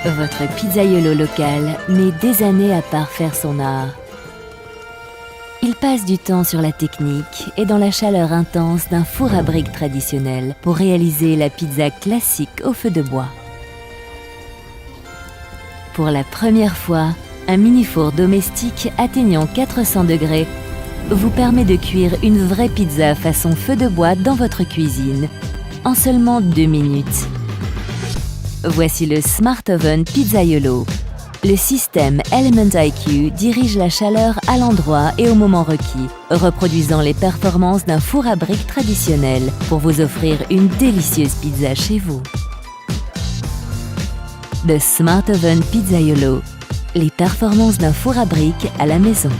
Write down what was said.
Votre pizzaiolo local met des années à parfaire son art. Il passe du temps sur la technique et dans la chaleur intense d'un four à briques traditionnel pour réaliser la pizza classique au feu de bois. Pour la première fois, un mini-four domestique atteignant 400 degrés vous permet de cuire une vraie pizza façon feu de bois dans votre cuisine en seulement 2 minutes. Voici le Smart Oven Pizzaiolo. Le système Element IQ dirige la chaleur à l'endroit et au moment requis, reproduisant les performances d'un four à briques traditionnel pour vous offrir une délicieuse pizza chez vous. The Smart Oven Pizzaiolo. Les performances d'un four à briques à la maison.